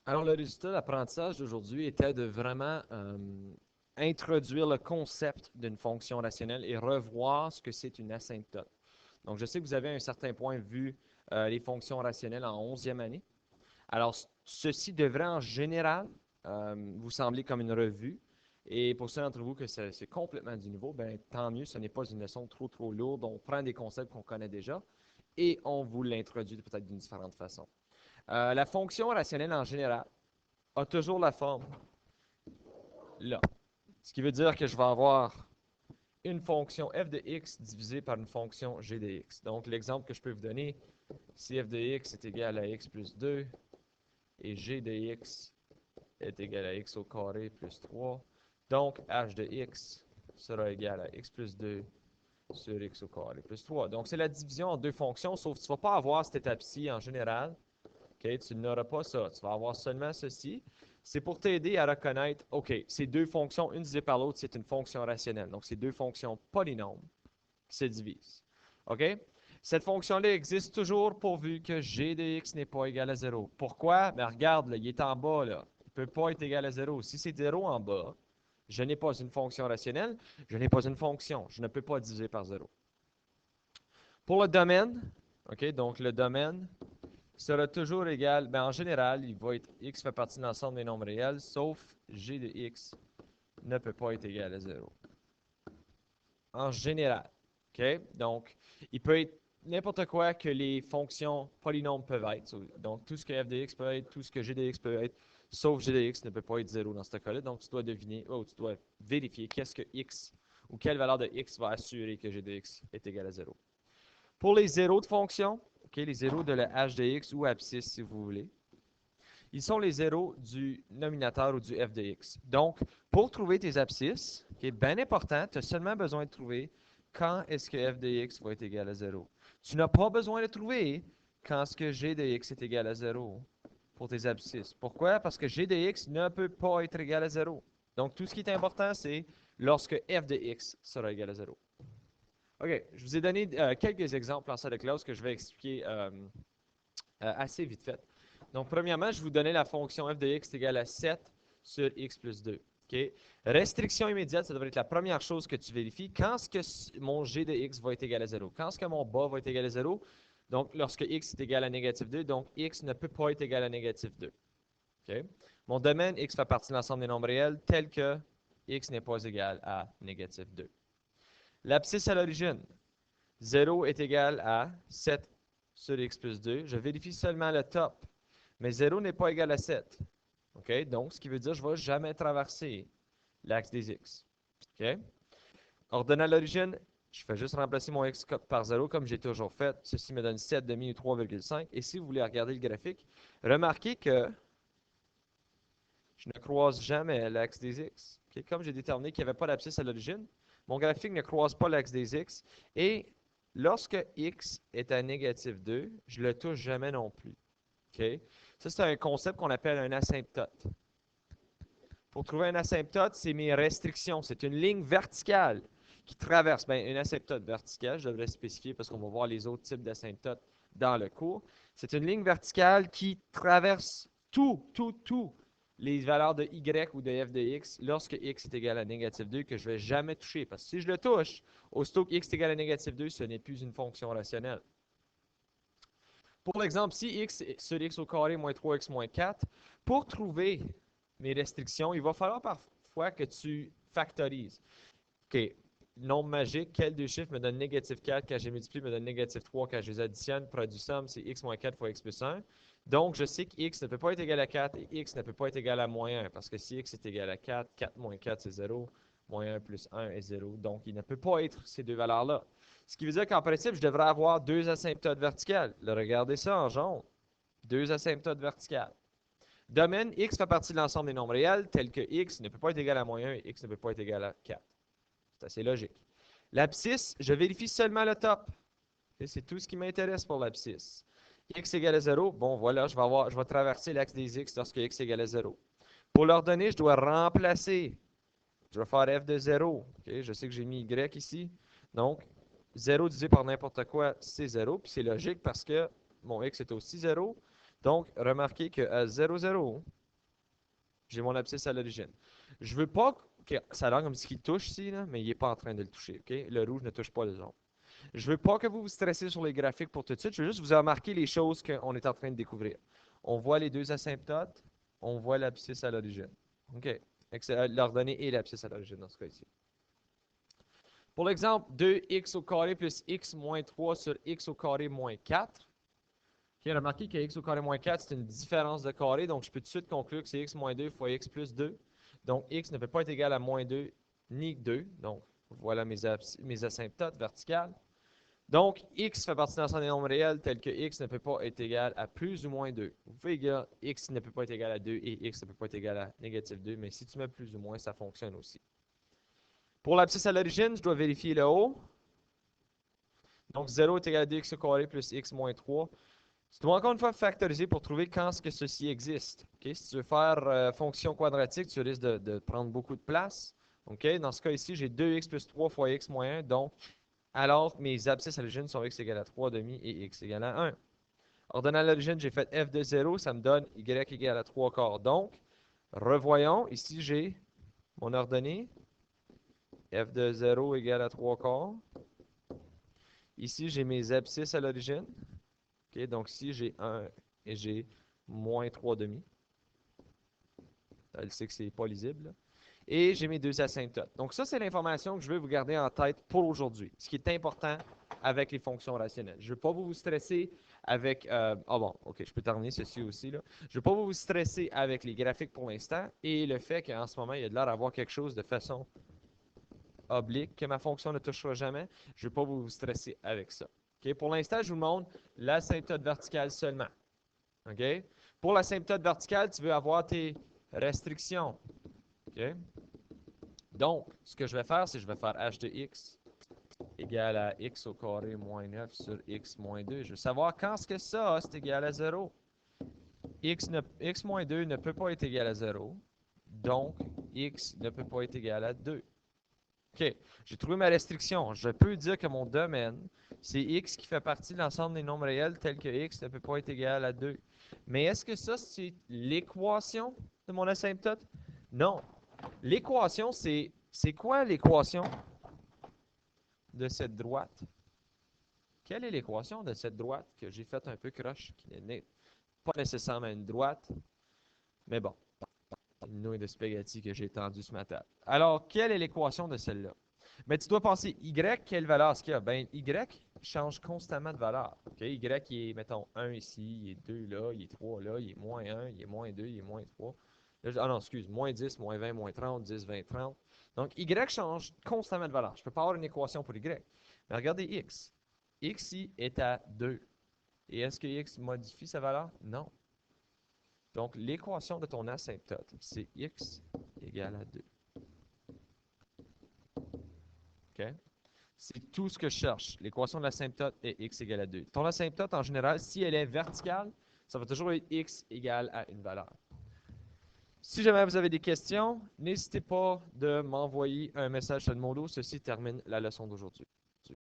Alors, le résultat d'apprentissage d'aujourd'hui était de vraiment introduire le concept d'une fonction rationnelle et revoir ce que c'est une asymptote. Donc, je sais que vous avez à un certain point vu les fonctions rationnelles en 11e année. Alors, ceci devrait en général vous sembler comme une revue. Et pour ceux d'entre vous que c'est complètement du nouveau, ben, tant mieux, ce n'est pas une leçon trop lourde. On prend des concepts qu'on connaît déjà et on vous l'introduit peut-être d'une différente façon. La fonction rationnelle en général a toujours la forme là. Ce qui veut dire que je vais avoir une fonction f de x divisée par une fonction g de x. Donc, l'exemple que je peux vous donner, si f de x est égal à x plus 2 et g de x est égal à x au carré plus 3, donc h de x sera égal à x plus 2 sur x au carré plus 3. Donc, c'est la division en deux fonctions, sauf que tu ne vas pas avoir cette étape-ci en général. Okay? Tu n'auras pas ça. Tu vas avoir seulement ceci. C'est pour t'aider à reconnaître, OK, ces deux fonctions, une divisée par l'autre, c'est une fonction rationnelle. Donc, c'est deux fonctions polynômes qui se divisent. OK? Cette fonction-là existe toujours pourvu que g de x n'est pas égal à 0. Pourquoi? Ben, regarde, là, il est en bas. Là. Il ne peut pas être égal à 0. Si c'est 0 en bas, je n'ai pas une fonction rationnelle, je n'ai pas une fonction. Je ne peux pas diviser par 0. Pour le domaine, OK, donc le domaine sera toujours égal, ben en général, il va être x fait partie de l'ensemble des nombres réels, sauf g de x ne peut pas être égal à 0. En général. OK? Donc, il peut être n'importe quoi que les fonctions polynômes peuvent être. Donc, tout ce que f de x peut être, tout ce que g de x peut être, sauf g de x ne peut pas être 0 dans ce cas-là. Donc, tu dois deviner, tu dois vérifier qu'est-ce que x ou quelle valeur de x va assurer que g de x est égal à 0. Pour les zéros de fonction, okay, les zéros de la h de x ou abscisse si vous voulez, ils sont les zéros du nominateur ou du f de x. Donc, pour trouver tes abscisses, qui est bien important, tu as seulement besoin de trouver quand est-ce que f de x va être égal à 0. Tu n'as pas besoin de trouver quand est-ce que g de x est égal à 0 pour tes abscisses. Pourquoi? Parce que g de x ne peut pas être égal à 0. Donc, tout ce qui est important, c'est lorsque f de x sera égal à 0. OK, je vous ai donné quelques exemples en salle de classe que je vais expliquer assez vite fait. Donc, premièrement, je vous donnais la fonction f de x est égale à 7 sur x plus 2. OK? Restriction immédiate, ça devrait être la première chose que tu vérifies. Quand est-ce que mon g de x va être égal à 0? Quand est-ce que mon bas va être égal à 0? Donc, lorsque x est égal à négatif 2, donc x ne peut pas être égal à négatif 2. OK? Mon domaine, x fait partie de l'ensemble des nombres réels tel que x n'est pas égal à négatif 2. L'abscisse à l'origine, 0 est égal à 7 sur x plus 2. Je vérifie seulement le top, mais 0 n'est pas égal à 7. OK? Donc, ce qui veut dire que je ne vais jamais traverser l'axe des x. OK? Ordonnant l'origine, je fais juste remplacer mon x par 0 comme j'ai toujours fait. Ceci me donne 7 demi ou 3,5. Et si vous voulez regarder le graphique, remarquez que je ne croise jamais l'axe des x. Okay? Comme j'ai déterminé qu'il n'y avait pas d'abscisse à l'origine, mon graphique ne croise pas l'axe des x. Et lorsque x est à négatif 2, je ne le touche jamais non plus. Okay? Ça, c'est un concept qu'on appelle un asymptote. Pour trouver un asymptote, c'est mes restrictions. C'est une ligne verticale qui traverse. Bien, une asymptote verticale, je devrais spécifier parce qu'on va voir les autres types d'asymptotes dans le cours. C'est une ligne verticale qui traverse tout les valeurs de y ou de f de x lorsque x est égal à négatif 2 que je ne vais jamais toucher. Parce que si je le touche, aussitôt que x est égal à négatif 2, ce n'est plus une fonction rationnelle. Pour l'exemple, si x sur x au carré moins 3x moins 4, pour trouver mes restrictions, il va falloir parfois que tu factorises. OK, nombre magique, quel deux chiffres me donne négatif 4 quand je multiplie me donne négatif 3 quand je les additionne, produit somme, c'est x moins 4 fois x plus 1. Donc, je sais que x ne peut pas être égal à 4 et x ne peut pas être égal à moins 1 parce que si x est égal à 4, 4 moins 4 c'est 0, moins 1 plus 1 est 0. Donc, il ne peut pas être ces deux valeurs-là. Ce qui veut dire qu'en principe, je devrais avoir deux asymptotes verticales. Là, regardez ça en jaune. Deux asymptotes verticales. Domaine, x fait partie de l'ensemble des nombres réels, tel que x ne peut pas être égal à moins 1 et x ne peut pas être égal à 4. C'est assez logique. L'abscisse, je vérifie seulement le top. C'est tout ce qui m'intéresse pour l'abscisse. X égale à 0, bon voilà, je vais traverser l'axe des x lorsque x égale à 0. Pour l'ordonner, je dois remplacer. Je vais faire f de 0. Okay? Je sais que j'ai mis y ici. Donc, 0 divisé par n'importe quoi, c'est 0. Puis c'est logique parce que mon x est aussi 0. Donc, remarquez qu'à 0, 0, J'ai mon abscisse à l'origine. Je veux pas que ça a l'air comme ce qu'il touche ici, là, mais il n'est pas en train de le toucher. OK? Le rouge ne touche pas le jaune. Je veux pas que vous vous stressez sur les graphiques pour tout de suite. Je veux juste vous remarquer les choses qu'on est en train de découvrir. On voit les deux asymptotes. On voit l'abscisse à l'origine. OK. L'ordonnée et l'abscisse à l'origine dans ce cas-ci. Pour l'exemple, 2x au carré plus x moins 3 sur x au carré moins 4. OK, remarquez que x au carré moins 4, c'est une différence de carré, donc je peux tout de suite conclure que c'est x moins 2 fois x plus 2. Donc, x ne peut pas être égal à moins 2 ni 2. Donc, voilà mes asymptotes verticales. Donc, x fait partie d'un ensemble des nombres réels tel que x ne peut pas être égal à plus ou moins 2. Vous pouvez dire x ne peut pas être égal à 2 et x ne peut pas être égal à négatif 2, mais si tu mets plus ou moins, ça fonctionne aussi. Pour l'abscisse à l'origine, je dois vérifier le haut. Donc, 0 est égal à 2x au carré plus x moins 3. Tu dois encore une fois factoriser pour trouver quand ce que ceci existe. Okay? Si tu veux faire fonction quadratique, tu risques de prendre beaucoup de place. Okay? Dans ce cas ici, j'ai 2x plus 3 fois x moins 1. Donc, alors mes abscisses à l'origine sont x égale à 3 demi et x égale à 1. Ordonnée à l'origine, j'ai fait f de 0, ça me donne y égale à 3 quarts. Donc, revoyons, ici j'ai mon ordonnée, f de 0 égale à 3 quarts. Ici, j'ai mes abscisses à l'origine. Okay, donc ici, j'ai 1 et j'ai moins 3 demi. Elle sait que c'est pas lisible. Là. Et j'ai mes deux asymptotes. Donc ça, c'est l'information que je veux vous garder en tête pour aujourd'hui. Ce qui est important avec les fonctions rationnelles. Je ne veux pas vous stresser avec... bon, ok, je peux terminer ceci aussi. Là. Je ne veux pas vous stresser avec les graphiques pour l'instant et le fait qu'en ce moment, il y a de l'air d'avoir quelque chose de façon oblique que ma fonction ne touchera jamais. Je ne veux pas vous stresser avec ça. Okay? Pour l'instant, je vous montre l'asymptote verticale seulement. Okay? Pour l'asymptote verticale, tu veux avoir tes restrictions. Okay? Donc, ce que je vais faire, c'est que je vais faire h de x égale à x au carré moins 9 sur x moins 2. Je veux savoir quand est-ce que ça, c'est égal à 0. X moins 2 ne peut pas être égal à 0. Donc, x ne peut pas être égal à 2. OK, j'ai trouvé ma restriction. Je peux dire que mon domaine, c'est x qui fait partie de l'ensemble des nombres réels tel que x ne peut pas être égal à 2. Mais est-ce que ça, c'est l'équation de mon asymptote? Non. L'équation, c'est quoi l'équation de cette droite? Quelle est l'équation de cette droite que j'ai faite un peu croche, qui n'est pas nécessairement une droite, mais bon, une nouille de spaghetti que j'ai tendue ce matin. Alors, quelle est l'équation de celle-là? Mais tu dois penser, y, quelle valeur est-ce qu'il y a? Ben, y change constamment de valeur. Okay? Y, il est, mettons, 1 ici, il est 2 là, il est 3 là, il est moins 1, il est moins 2, il est moins 3. Là, ah non, excuse, moins 10, moins 20, moins 30, 10, 20, 30. Donc, y change constamment de valeur. Je ne peux pas avoir une équation pour y. Mais regardez x. X ici est à 2. Et est-ce que x modifie sa valeur? Non. Donc, l'équation de ton asymptote, c'est x égale à 2. OK? C'est tout ce que je cherche. L'équation de l'asymptote est x égale à 2. Ton asymptote, en général, si elle est verticale, ça va toujours être x égale à une valeur. Si jamais vous avez des questions, n'hésitez pas de m'envoyer un message sur le Modo. Ceci termine la leçon d'aujourd'hui.